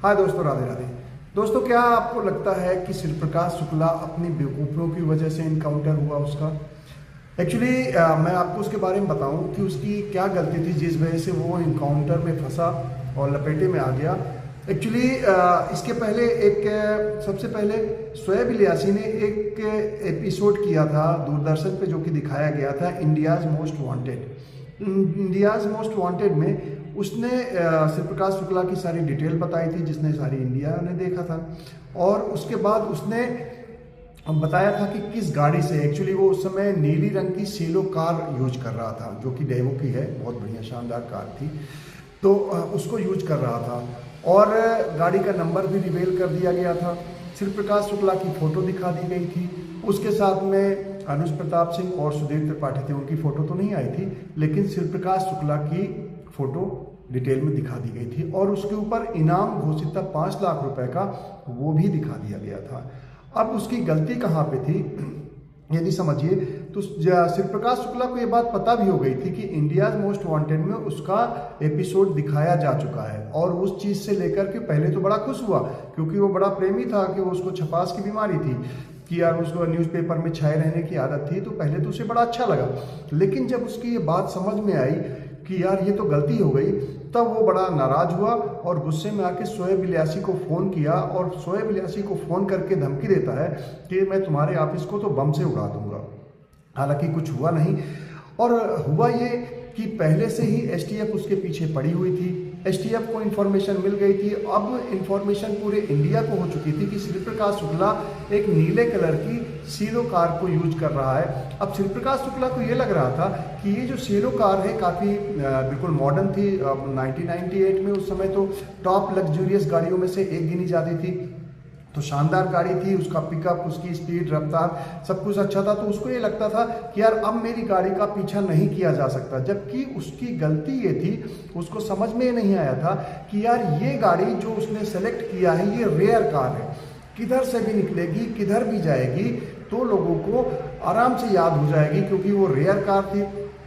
हाँ दोस्तों, राधे राधे। दोस्तों, क्या आपको लगता है कि शिव प्रकाश शुक्ला अपनी बेवकूफ़ियों की वजह से इनकाउंटर हुआ उसका? एक्चुअली मैं आपको उसके बारे में बताऊं कि उसकी क्या गलती थी जिस वजह से वो इनकाउंटर में फंसा और लपेटे में आ गया। एक्चुअली इसके पहले सबसे पहले शोएब इलियासी ने एक एपिसोड किया था दूरदर्शन पे, जो कि दिखाया गया था India's most wanted. India's most wanted में उसने शिव प्रकाश शुक्ला की सारी डिटेल बताई थी, जिसने सारी इंडिया ने देखा था। और उसके बाद उसने बताया था कि किस गाड़ी से, एक्चुअली वो उस समय नीली रंग की सेलो कार यूज कर रहा था, जो कि डेवो की है, बहुत बढ़िया शानदार कार थी। तो उसको यूज कर रहा था और गाड़ी का नंबर भी रिवील कर दिया गया था। शिव प्रकाश शुक्ला की फ़ोटो दिखा दी गई थी। उसके साथ में अनुज प्रताप सिंह और सुधीर त्रिपाठी थे, उनकी फ़ोटो तो नहीं आई थी, लेकिन शिव प्रकाश शुक्ला की फ़ोटो डिटेल में दिखा दी गई थी और उसके ऊपर इनाम घोषित था 5 लाख रुपए का, वो भी दिखा दिया गया था। अब उसकी गलती कहाँ पे थी यदि समझिए तो शिव प्रकाश शुक्ला को ये बात पता भी हो गई थी कि इंडियाज़ मोस्ट वांटेड में उसका एपिसोड दिखाया जा चुका है, और उस चीज़ से लेकर के पहले तो बड़ा खुश हुआ, क्योंकि वो बड़ा प्रेमी था कि उसको छपास की बीमारी थी कि यार उसको न्यूज़पेपर में छाए रहने की आदत थी, तो पहले तो उसे बड़ा अच्छा लगा। लेकिन जब उसकी ये बात समझ में आई कि यार ये तो गलती हो गई, तब वो बड़ा नाराज़ हुआ और गुस्से में आके शोएब इलियासी को फ़ोन किया, और शोएब इलियासी को फ़ोन करके धमकी देता है कि मैं तुम्हारे ऑफिस को तो बम से उड़ा दूंगा। हालांकि कुछ हुआ नहीं, और हुआ ये कि पहले से ही एसटीएफ उसके पीछे पड़ी हुई थी। एसटीएफ को इन्फॉर्मेशन मिल गई थी, अब इन्फॉर्मेशन पूरे इंडिया को हो चुकी थी कि शिव प्रकाश शुक्ला एक नीले कलर की सीलो कार को यूज कर रहा है। अब शिव प्रकाश शुक्ला को ये लग रहा था कि ये जो सीलो कार है काफ़ी बिल्कुल मॉडर्न थी। 1998 में उस समय तो टॉप लग्जूरियस गाड़ियों में से एक गिनी जाती थी, तो शानदार गाड़ी थी, उसका पिकअप, उसकी स्पीड, रफ्तार सब कुछ अच्छा था। तो उसको ये लगता था कि यार अब मेरी गाड़ी का पीछा नहीं किया जा सकता, जबकि उसकी गलती ये थी, उसको समझ में नहीं आया था कि यार ये गाड़ी जो उसने सेलेक्ट किया है ये रेयर कार है, किधर से भी निकलेगी, किधर भी जाएगी तो लोगों को आराम से याद हो जाएगी, क्योंकि वो रेयर कार थी,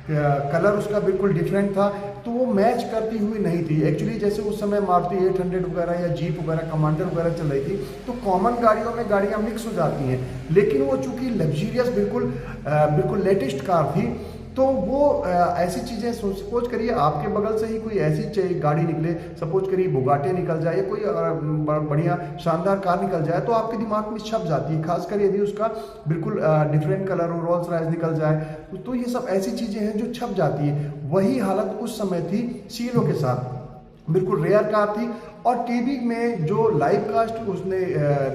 कलर उसका बिल्कुल डिफरेंट था, तो वो मैच करती हुई नहीं थी। एक्चुअली जैसे उस समय मारुति 800 वगैरह या जीप वगैरह, कमांडर वगैरह चल रही थी, तो कॉमन गाड़ियों में गाड़ियां मिक्स हो जाती हैं, लेकिन वो चूंकि लग्जूरियस बिल्कुल लेटेस्ट कार थी, तो वो ऐसी चीज़ें सपोज करिए आपके बगल से ही कोई ऐसी गाड़ी निकले, सपोज करिए बुगाटी निकल जाए या कोई बढ़िया शानदार कार निकल जाए, तो आपके दिमाग में छप जाती है, खासकर यदि उसका बिल्कुल डिफरेंट कलर हो, रोल्स रॉयस निकल जाए, तो ये सब ऐसी चीज़ें हैं जो छप जाती है। वही हालत उस समय थी सीलो के साथ, बिल्कुल रेयर कार थी। और टीवी में जो लाइव कास्ट उसने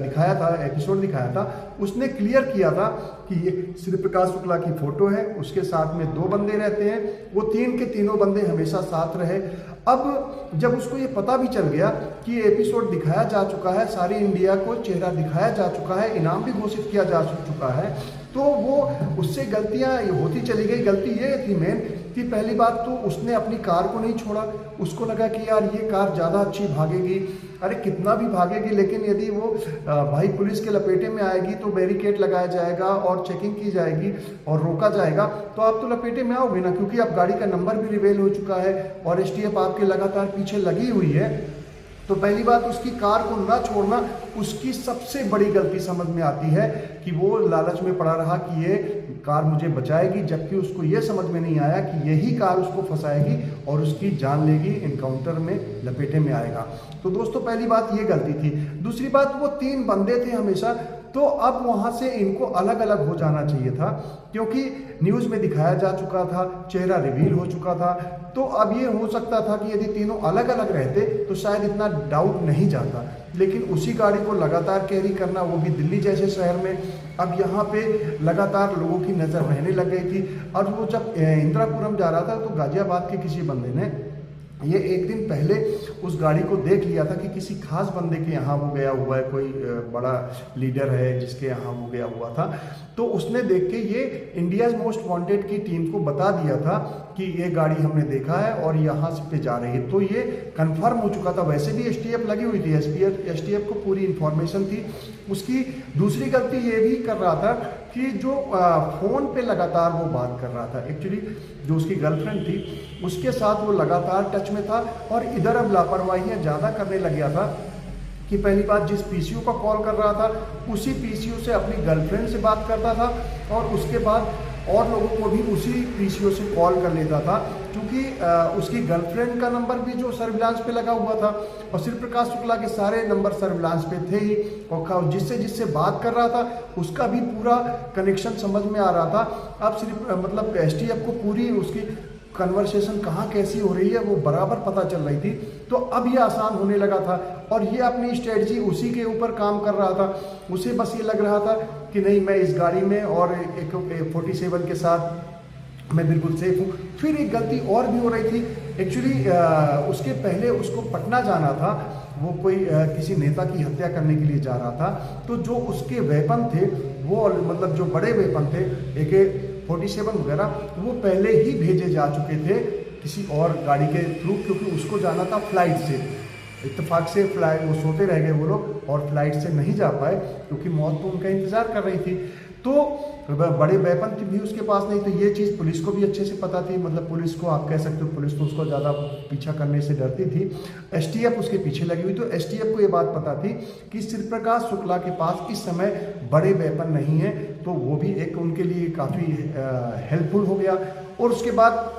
दिखाया था, एपिसोड दिखाया था, उसने क्लियर किया था कि ये शिव प्रकाश शुक्ला की फोटो है, उसके साथ में 2 बंदे रहते हैं, वो 3 के तीनों बंदे हमेशा साथ रहे। अब जब उसको ये पता भी चल गया कि ये एपिसोड दिखाया जा चुका है, सारी इंडिया को चेहरा दिखाया जा चुका है, इनाम भी घोषित किया जा चुका है, तो वो उससे गलतियां होती चली गई। गलती ये थी मेन कि पहली बात तो उसने अपनी कार को नहीं छोड़ा, उसको लगा कि यार ये कार ज़्यादा अच्छी भागेगी, अरे कितना भी भागेगी, लेकिन यदि वो भाई पुलिस के लपेटे में आएगी तो बैरिकेड लगाया जाएगा और चेकिंग की जाएगी और रोका जाएगा, तो आप तो लपेटे में आओगे ना, क्योंकि अब गाड़ी का नंबर भी रिवील हो चुका है और एसटीएफ आपके लगातार पीछे लगी हुई है। तो पहली बात, उसकी कार को ना छोड़ना उसकी सबसे बड़ी गलती समझ में आती है कि वो लालच में पड़ा रहा कि ये कार मुझे बचाएगी, जबकि उसको ये समझ में नहीं आया कि यही कार उसको फंसाएगी और उसकी जान लेगी, इनकाउंटर में लपेटे में आएगा। तो दोस्तों, पहली बात ये गलती थी। दूसरी बात, वो 3 बंदे थे हमेशा, तो अब वहाँ से इनको अलग अलग हो जाना चाहिए था, क्योंकि न्यूज़ में दिखाया जा चुका था, चेहरा रिवील हो चुका था, तो अब ये हो सकता था कि यदि तीनों अलग अलग रहते तो शायद इतना डाउट नहीं जाता। लेकिन उसी गाड़ी को लगातार कैरी करना, वो भी दिल्ली जैसे शहर में, अब यहाँ पे लगातार लोगों की नज़र रहने लग गई थी। और वो जब इंदिरापुरम जा रहा था तो गाजियाबाद के किसी बंदे ने ये एक दिन पहले उस गाड़ी को देख लिया था कि किसी खास बंदे के यहाँ वो गया हुआ है, कोई बड़ा लीडर है जिसके यहाँ वो गया हुआ था, तो उसने देख के ये इंडियाज़ मोस्ट वांटेड की टीम को बता दिया था कि ये गाड़ी हमने देखा है और यहाँ से पे जा रही है, तो ये कंफर्म हो चुका था। वैसे भी एसटीएफ लगी हुई थी, एसटीएफ को पूरी इन्फॉर्मेशन थी। उसकी दूसरी गलती ये भी कर रहा था कि जो फ़ोन पे लगातार वो बात कर रहा था, एक्चुअली जो उसकी गर्लफ्रेंड थी उसके साथ वो लगातार टच में था, और इधर अब लापरवाहियाँ ज़्यादा करने लग गया था। कि पहली बात जिस पीसीओ का कॉल कर रहा था उसी पीसीओ से अपनी गर्लफ्रेंड से बात करता था और उसके बाद और लोगों को भी उसी पीसीओ से कॉल कर लेता था, क्योंकि उसकी गर्लफ्रेंड का नंबर भी जो सर्विलांस पे लगा हुआ था और शिव प्रकाश शुक्ला के सारे नंबर सर्विलांस पे थे ही, और जिससे जिससे बात कर रहा था उसका भी पूरा कनेक्शन समझ में आ रहा था। अब सिर्फ मतलब एसटीएफ को पूरी उसकी कन्वर्सेशन कहाँ कैसी हो रही है वो बराबर पता चल रही थी। तो अब ये आसान होने लगा था और ये अपनी स्ट्रेटजी उसी के ऊपर काम कर रहा था। उसे बस ये लग रहा था कि नहीं, मैं इस गाड़ी में और एक 47 के साथ मैं बिल्कुल सेफ हूँ। फिर एक गलती और भी हो रही थी एक्चुअली, उसके पहले उसको पटना जाना था, वो कोई किसी नेता की हत्या करने के लिए जा रहा था। तो जो उसके वेपन थे वो मतलब जो बड़े वेपन थे AK-47 वगैरह, वो पहले ही भेजे जा चुके थे किसी और गाड़ी के थ्रू, क्योंकि उसको जाना था फ्लाइट से। इत्तेफाक से फ्लाइट वो सोते रह गए वो लोग और फ्लाइट से नहीं जा पाए क्योंकि मौत तो उनका इंतज़ार कर रही थी। तो बड़े वेपन भी उसके पास नहीं, तो ये चीज़ पुलिस को भी अच्छे से पता थी। मतलब पुलिस को आप कह सकते हो, पुलिस तो उसको ज़्यादा पीछा करने से डरती थी, एसटीएफ उसके पीछे लगी हुई। तो एसटीएफ को ये बात पता थी कि शिव प्रकाश शुक्ला के पास इस समय बड़े वेपन नहीं है, तो वो भी एक उनके लिए काफ़ी हेल्पफुल हो गया। और उसके बाद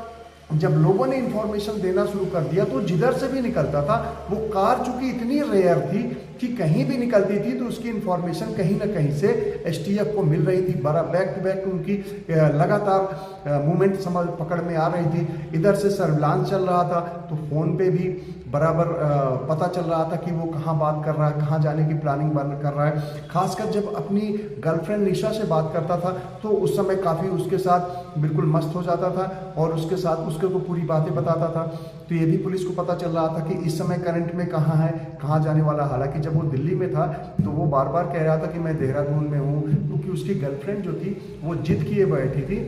जब लोगों ने इन्फॉर्मेशन देना शुरू कर दिया तो जिधर से भी निकलता था वो कार, चूंकि इतनी रेयर थी कि कहीं भी निकलती थी तो उसकी इन्फॉर्मेशन कहीं ना कहीं से एसटीएफ को मिल रही थी। बड़ा बैक टू बैक उनकी लगातार मूवमेंट समझ पकड़ में आ रही थी। इधर से सर्विलांस चल रहा था तो फ़ोन पे भी बराबर पता चल रहा था कि वो कहाँ बात कर रहा है, कहाँ जाने की प्लानिंग कर रहा है। खासकर जब अपनी गर्लफ्रेंड निशा से बात करता था तो उस समय काफ़ी उसके साथ बिल्कुल मस्त हो जाता था और उसके साथ उसके को पूरी बातें बताता था। तो ये भी पुलिस को पता चल रहा था कि इस समय करंट में कहाँ है, कहाँ जाने वाला। हालांकि जब वो दिल्ली में था तो वो बार बार कह रहा था कि मैं देहरादून में हूँ, क्योंकि उसकी गर्लफ्रेंड जो थी वो जिद किए बैठी थी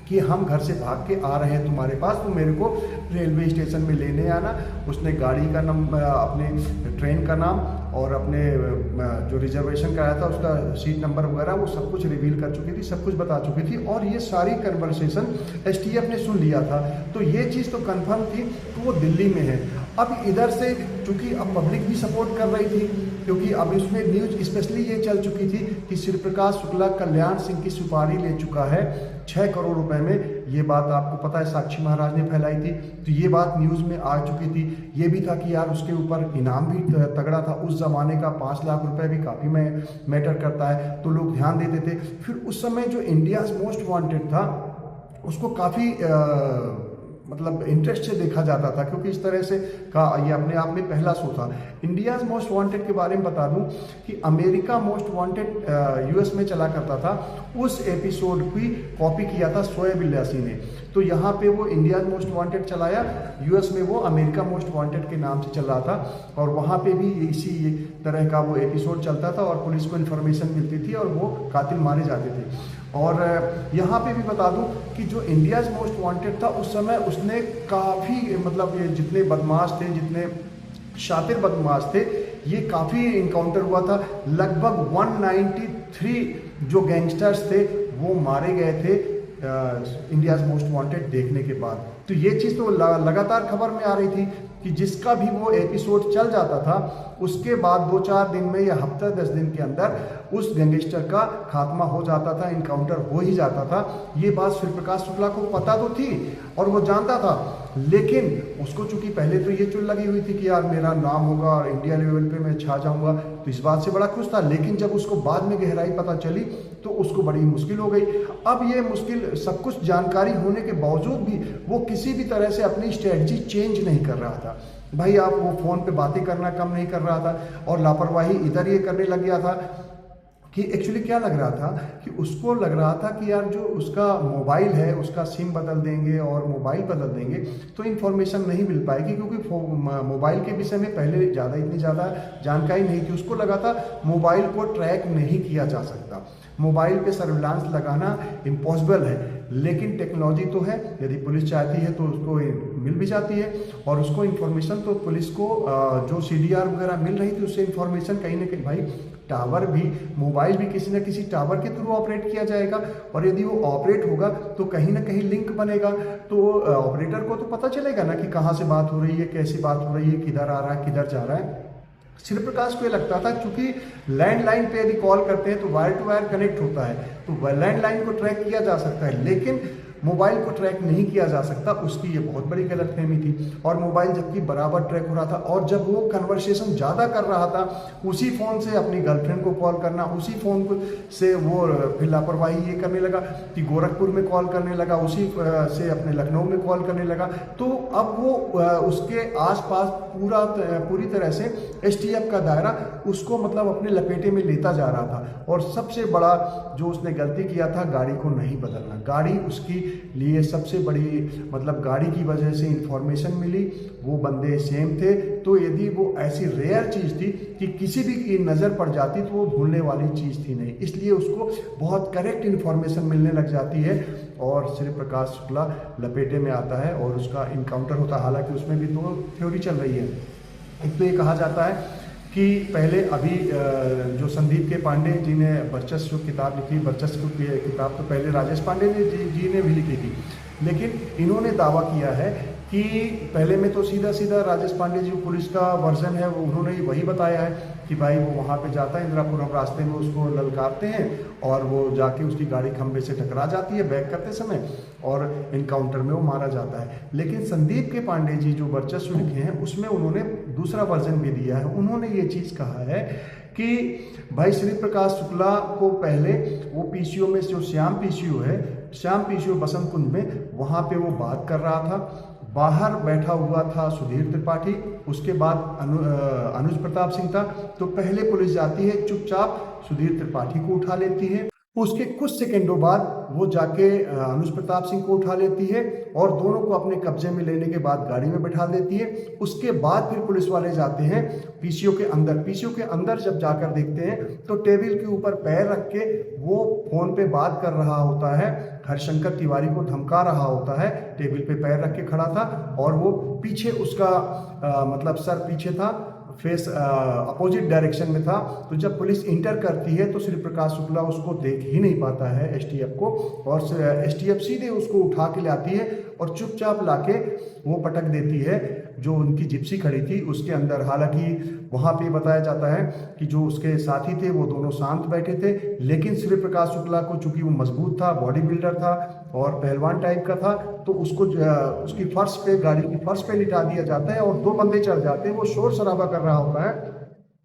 कि हम घर से भाग के आ रहे हैं तुम्हारे पास, तो मेरे को रेलवे स्टेशन में लेने आना। उसने गाड़ी का नंबर, अपने ट्रेन का नाम और अपने जो रिजर्वेशन कराया था उसका सीट नंबर वगैरह वो सब कुछ रिवील कर चुकी थी, सब कुछ बता चुकी थी। और ये सारी कन्वर्सेशन एसटीएफ ने सुन लिया था, तो ये चीज़ तो कन्फर्म थी कि वो दिल्ली में है। अब इधर से चूँकि अब पब्लिक भी सपोर्ट कर रही थी, क्योंकि अब इसमें न्यूज स्पेशली ये चल चुकी थी कि शिव प्रकाश शुक्ला कल्याण सिंह की सुपारी ले चुका है 6 करोड़ रुपए में। ये बात आपको पता है साक्षी महाराज ने फैलाई थी, तो ये बात न्यूज़ में आ चुकी थी। ये भी था कि यार उसके ऊपर इनाम भी तगड़ा था, उस ज़माने का 5 लाख रुपए भी काफ़ी मैटर करता है, तो लोग ध्यान देते थे। फिर उस समय जो इंडियाज़ मोस्ट वांटेड था उसको काफ़ी मतलब इंटरेस्ट से देखा जाता था, क्योंकि इस तरह से का ये अपने आप में पहला शो था। इंडियाज़ मोस्ट वांटेड के बारे में बता दूं कि अमेरिका मोस्ट वांटेड यूएस में चला करता था, उस एपिसोड की कॉपी किया था शोएब इलियासी ने। तो यहाँ पे वो इंडियाज़ मोस्ट वांटेड चलाया, यूएस में वो अमेरिका मोस्ट वांटेड के नाम से चल रहा था और वहाँ पे भी इसी तरह का वो एपिसोड चलता था और पुलिस को इन्फॉर्मेशन मिलती थी और वो कातिल मारे जाते थे। और यहाँ पे भी बता दूं कि जो इंडियाज़ मोस्ट वांटेड था उस समय उसने काफ़ी मतलब ये जितने बदमाश थे, जितने शातिर बदमाश थे, ये काफ़ी इनकाउंटर हुआ था। लगभग 193 जो गैंगस्टर्स थे वो मारे गए थे इंडियाज़ मोस्ट वांटेड देखने के बाद। तो ये चीज़ तो लगातार खबर में आ रही थी कि जिसका भी वो एपिसोड चल जाता था उसके बाद 2-4 दिन में या हफ्ता 10 दिन के अंदर उस गैंगस्टर का खात्मा हो जाता था, इनकाउंटर हो ही जाता था। ये बात शिव प्रकाश शुक्ला को पता तो थी और वो जानता था, लेकिन उसको चूंकि पहले तो ये चुल लगी हुई थी कि यार मेरा नाम होगा और इंडिया लेवल पे मैं छा जाऊंगा, तो इस बात से बड़ा खुश था। लेकिन जब उसको बाद में गहराई पता चली तो उसको बड़ी मुश्किल हो गई। अब ये मुश्किल सब कुछ जानकारी होने के बावजूद भी वो किसी भी तरह से अपनी स्ट्रेटजी चेंज नहीं कर रहा था। भाई आप वो फ़ोन पे बातें करना कम नहीं कर रहा था और लापरवाही इधर ये करने लग गया था कि एक्चुअली क्या लग रहा था कि उसको लग रहा था कि यार जो उसका मोबाइल है उसका सिम बदल देंगे और मोबाइल बदल देंगे तो इन्फॉर्मेशन नहीं मिल पाएगी, क्योंकि मोबाइल के विषय में पहले इतनी ज़्यादा जानकारी नहीं थी। उसको लगा था मोबाइल को ट्रैक नहीं किया जा सकता, मोबाइल पे सर्विलांस लगाना इम्पॉसिबल है, लेकिन टेक्नोलॉजी तो है, यदि पुलिस चाहती है तो उसको मिल भी जाती है। और उसको इन्फॉर्मेशन तो पुलिस को जो CDR वगैरह मिल रही थी उससे इन्फॉर्मेशन कहीं ना कहीं, भाई टावर भी, मोबाइल भी किसी न किसी टावर के थ्रू ऑपरेट किया जाएगा और यदि वो ऑपरेट होगा तो कहीं ना कहीं लिंक बनेगा, तो ऑपरेटर को तो पता चलेगा ना कि कहाँ से बात हो रही है, कैसी बात हो रही है, किधर आ रहा है, किधर जा रहा है। सूर्य प्रकाश को ये लगता था क्योंकि लैंडलाइन पे यदि कॉल करते हैं तो वायर टू वायर कनेक्ट होता है, तो लैंडलाइन को ट्रैक किया जा सकता है, लेकिन मोबाइल को ट्रैक नहीं किया जा सकता। उसकी ये बहुत बड़ी गलतफहमी थी। और मोबाइल जबकि बराबर ट्रैक हो रहा था, और जब वो कन्वर्सेशन ज़्यादा कर रहा था, उसी फ़ोन से अपनी गर्लफ्रेंड को कॉल करना, उसी फ़ोन को से वो फिर लापरवाही ये करने लगा कि गोरखपुर में कॉल करने लगा, उसी से अपने लखनऊ में कॉल करने लगा। तो अब वो उसके आसपास पूरी तरह से एसटीएफ का दायरा उसको मतलब अपने लपेटे में लेता जा रहा था। और सबसे बड़ा जो उसने गलती किया था, गाड़ी को नहीं बदलना। गाड़ी उसकी लिए सबसे बड़ी मतलब गाड़ी की वजह से इंफॉर्मेशन मिली, वो बंदे सेम थे। तो यदि वो ऐसी रेयर चीज़ थी कि किसी भी की नज़र पड़ जाती तो वो भूलने वाली चीज़ थी नहीं, इसलिए उसको बहुत करेक्ट इंफॉर्मेशन मिलने लग जाती है और सूर्य प्रकाश शुक्ला लपेटे में आता है और उसका इनकाउंटर होता है। हालांकि उसमें भी दो थ्योरी चल रही है। एक तो ये कहा जाता है कि पहले अभी जो संदीप के पांडे जी ने वर्चस्व किताब लिखी, वर्चस्व की किताब तो पहले राजेश पांडे जी ने भी लिखी थी, लेकिन इन्होंने दावा किया है कि पहले में तो सीधा राजेश पांडे जी पुलिस का वर्जन है, उन्होंने वही बताया है कि भाई वो वहाँ पे जाता है इंदिरापुरम, रास्ते में उसको ललकारते हैं और वो जाके उसकी गाड़ी खंबे से टकरा जाती है बैक करते समय और इनकाउंटर में वो मारा जाता है। लेकिन संदीप के पांडे जी जो वर्चस्व लिखे हैं उसमें उन्होंने दूसरा वर्जन भी दिया है। उन्होंने ये चीज़ कहा है कि भाई सूर्य प्रकाश शुक्ला को पहले वो पीसीओ में जो श्याम पीसीओ बसंत कुंज में वहाँ पे वो बात कर रहा था, बाहर बैठा हुआ था सुधीर त्रिपाठी, उसके बाद अनुज प्रताप सिंह था। तो पहले पुलिस जाती है, चुपचाप सुधीर त्रिपाठी को उठा लेती है, उसके कुछ सेकंडों बाद वो जाके अनुज प्रताप सिंह को उठा लेती है और दोनों को अपने कब्जे में लेने के बाद गाड़ी में बैठा देती है। उसके बाद फिर पुलिस वाले जाते हैं पीसीओ के अंदर जब जाकर देखते हैं तो टेबल के ऊपर पैर रख के वो फोन पे बात कर रहा होता है, हरिशंकर तिवारी को धमका रहा होता है, टेबल पे पैर रख के खड़ा था और वो पीछे उसका मतलब सर पीछे था, फेस अपोजिट डायरेक्शन में था। तो जब पुलिस इंटर करती है तो सूर्य प्रकाश शुक्ला उसको देख ही नहीं पाता है एसटीएफ को, और एसटीएफ सीधे उसको उठा के लाती है और चुपचाप लाके वो पटक देती है जो उनकी जिप्सी खड़ी थी उसके अंदर। हालांकि वहाँ पे बताया जाता है कि जो उसके साथी थे वो दोनों शांत बैठे थे, लेकिन सूर्य प्रकाश शुक्ला को चूंकि वो मजबूत था, बॉडी बिल्डर था और पहलवान टाइप का था, तो उसको उसकी फर्श पे, गाड़ी की फर्श पे लिटा दिया जाता है और दो बंदे चढ़ जाते हैं। वो शोर शराबा कर रहा होता है,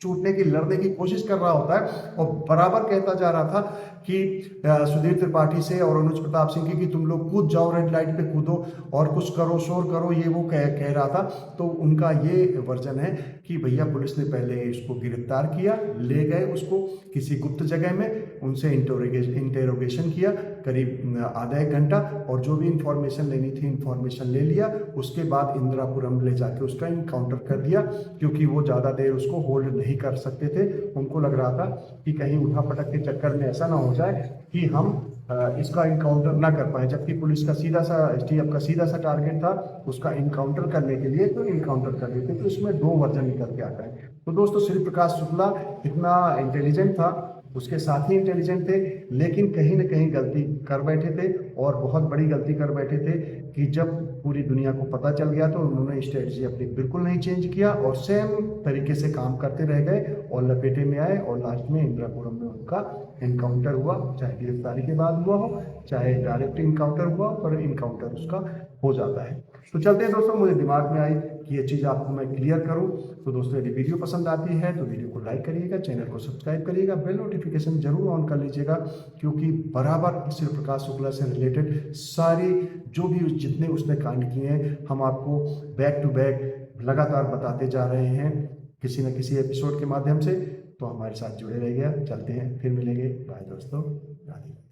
छूटने की, लड़ने की कोशिश कर रहा होता है और बराबर कहता जा रहा था कि सुधीर त्रिपाठी से और अनुज प्रताप सिंह की कि तुम लोग कूद जाओ, रेड लाइट पे कूदो और कुछ करो, शोर करो, ये वो कह रहा था। तो उनका ये वर्जन है कि भैया पुलिस ने पहले इसको गिरफ्तार किया, ले गए उसको किसी गुप्त जगह में, उनसे इंटेरोगेशन किया करीब आधा एक घंटा और जो भी इंफॉर्मेशन लेनी थी इंफॉर्मेशन ले लिया। उसके बाद इंदिरापुरम ले जाके उसका इनकाउंटर कर दिया, क्योंकि वो ज़्यादा देर उसको होल्ड नहीं कर सकते थे। उनको लग रहा था कि कहीं उठा पटक के चक्कर में ऐसा ना हो जाए कि हम इसका इनकाउंटर ना कर पाए, जबकि पुलिस का सीधा सा, एसटीएफ का सीधा सा टारगेट था उसका इनकाउंटर करने के लिए, तो इनकाउंटर कर देते। तो इसमें दो वर्जन निकल के आता है। तो दोस्तों सूर्य प्रकाश शुक्ला इतना इंटेलिजेंट था, उसके साथी इंटेलिजेंट थे, लेकिन कहीं ना कहीं गलती कर बैठे थे और बहुत बड़ी गलती कर बैठे थे कि जब पूरी दुनिया को पता चल गया तो उन्होंने स्ट्रेटजी अपनी बिल्कुल नहीं चेंज किया और सेम तरीके से काम करते रह गए और लपेटे में आए और लास्ट में इंदिरापुरम में उनका इनकाउंटर हुआ। चाहे गिरफ्तारी के बाद हुआ हो, चाहे डायरेक्ट इनकाउंटर हुआ, पर इनकाउंटर उसका हो जाता है। तो चलते हैं दोस्तों, मुझे दिमाग में आई कि ये चीज़ आपको मैं क्लियर करूं। तो दोस्तों यदि वीडियो पसंद आती है तो वीडियो को लाइक करिएगा, चैनल को सब्सक्राइब करिएगा, बेल नोटिफिकेशन जरूर ऑन कर लीजिएगा, क्योंकि बराबर सूर्य प्रकाश शुक्ला से रिलेटेड सारी जो भी जितने उसने कांड किए हैं हम आपको बैक टू बैक लगातार बताते जा रहे हैं किसी न किसी एपिसोड के माध्यम से। तो हमारे साथ जुड़े रहिएगा, चलते हैं, फिर मिलेंगे, बाय दोस्तों, राधे।